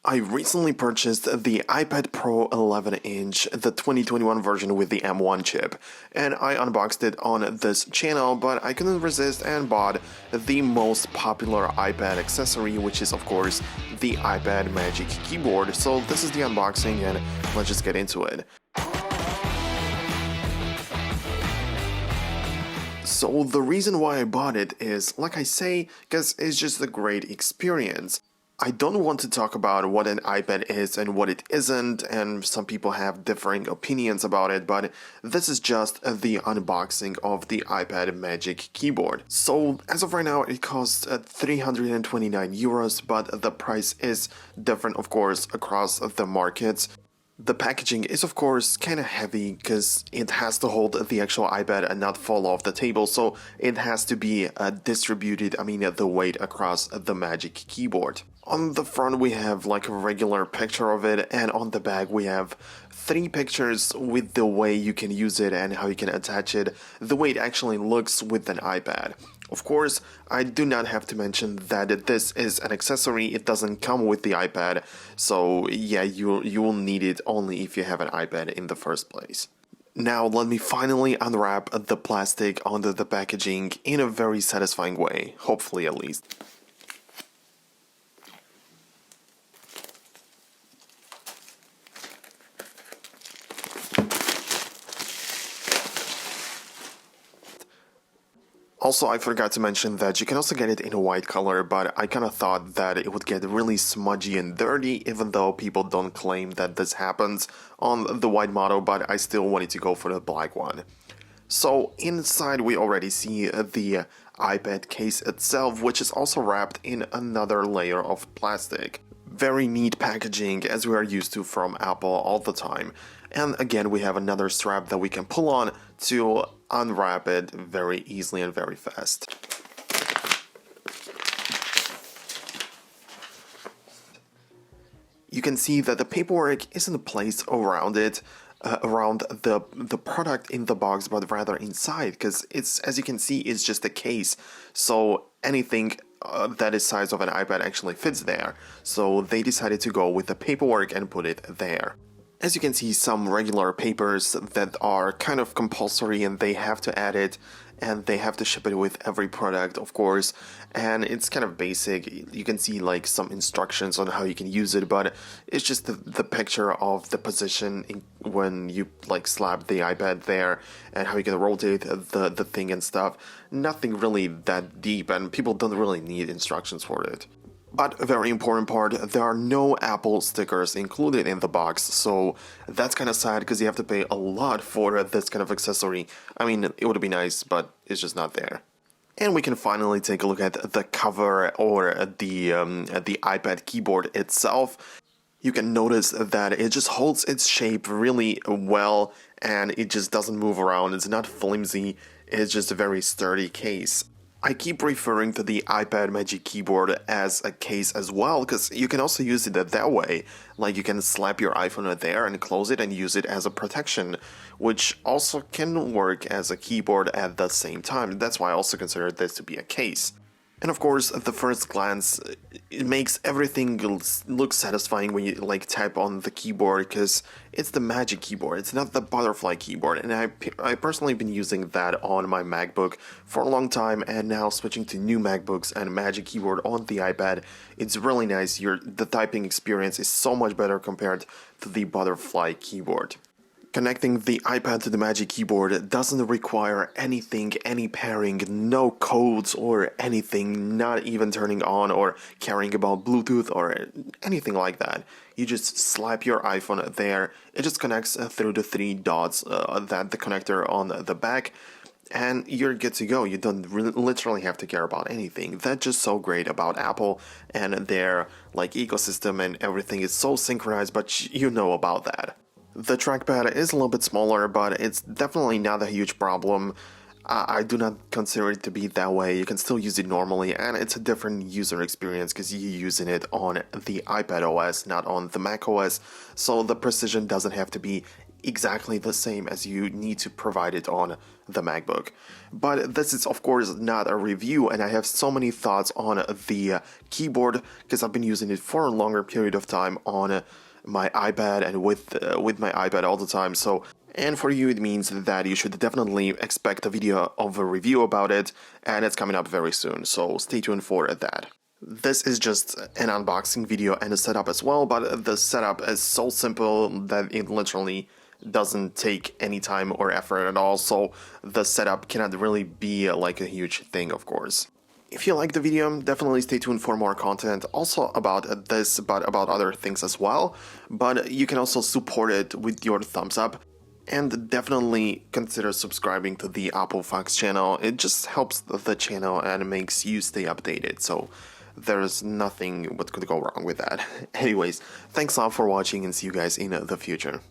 I recently purchased the iPad Pro 11-inch, the 2021 version with the M1 chip, and I unboxed it on this channel, but I couldn't resist and bought the most popular iPad accessory, which is of course the iPad Magic Keyboard. So this is the unboxing and let's just get into it. So the reason why I bought it is, like I say, because it's just a great experience. I don't want to talk about what an iPad is and what it isn't, and some people have differing opinions about it, but this is just the unboxing of the iPad Magic Keyboard. So as of right now, it costs 329 euros, but the price is different, of course, across the markets. The packaging is of course kind of heavy because it has to hold the actual iPad and not fall off the table, so it has to be distributed, the weight across the Magic Keyboard. On the front we have like a regular picture of it, and on the back we have 3 pictures with the way you can use it and how you can attach it, the way it actually looks with an iPad. Of course, I do not have to mention that this is an accessory. It doesn't come with the iPad, so yeah, you will need it only if you have an iPad in the first place. Now let me finally unwrap the plastic onto the packaging in a very satisfying way, hopefully at least. Also, I forgot to mention that you can also get it in a white color, but I kind of thought that it would get really smudgy and dirty, even though people don't claim that this happens on the white model, but I still wanted to go for the black one. So inside we already see the iPad case itself, which is also wrapped in another layer of plastic. Very neat packaging, as we are used to from Apple all the time. And again, we have another strap that we can pull on to unwrap it very easily and very fast. You can see that the paperwork isn't placed around it, around the product in the box, but rather inside, because it's, as you can see, it's just a case. So anything that is size of an iPad actually fits there. So they decided to go with the paperwork and put it there. As you can see, some regular papers that are kind of compulsory and they have to add it, and they have to ship it with every product, of course, and it's kind of basic. You can see like some instructions on how you can use it, but it's just the picture of the position when you like slap the iPad there and how you can rotate the thing and stuff. Nothing really that deep, and people don't really need instructions for it. But a very important part, there are no Apple stickers included in the box, so that's kind of sad because you have to pay a lot for this kind of accessory. It would be nice, but it's just not there. And we can finally take a look at the cover or the iPad keyboard itself. You can notice that it just holds its shape really well and it just doesn't move around. It's not flimsy, it's just a very sturdy case. I keep referring to the iPad Magic Keyboard as a case as well, because you can also use it that way. Like you can slap your iPhone there and close it and use it as a protection, which also can work as a keyboard at the same time. That's why I also consider this to be a case. And of course, at the first glance, it makes everything look satisfying when you like type on the keyboard, because it's the Magic Keyboard, it's not the butterfly keyboard, and I personally been using that on my MacBook for a long time, and now switching to new MacBooks and Magic Keyboard on the iPad, it's really nice. The typing experience is so much better compared to the butterfly keyboard. Connecting the iPad to the Magic Keyboard doesn't require anything, any pairing, no codes or anything, not even turning on or caring about Bluetooth or anything like that. You just slap your iPhone there, it just connects through the 3 dots, that the connector on the back, and you're good to go. You don't literally have to care about anything. That's just so great about Apple and their like ecosystem, and everything is so synchronized, but you know about that. The trackpad is a little bit smaller, but it's definitely not a huge problem. I do not consider it to be that way. You can still use it normally, and it's a different user experience because you're using it on the iPad OS, not on the Mac OS, so the precision doesn't have to be exactly the same as you need to provide it on the MacBook. But this is of course not a review, and I have so many thoughts on the keyboard because I've been using it for a longer period of time on my iPad and with my iPad all the time. So, and for you it means that you should definitely expect a video of a review about it, and it's coming up very soon, so stay tuned for that. This is just an unboxing video and a setup as well, but the setup is so simple that it literally doesn't take any time or effort at all, so the setup cannot really be like a huge thing, of course. If you like the video, definitely stay tuned for more content, also about this, but about other things as well. But you can also support it with your thumbs up, and definitely consider subscribing to the Apple Fox channel. It just helps the channel and makes you stay updated, so there's nothing what could go wrong with that. Anyways, thanks a lot for watching and see you guys in the future.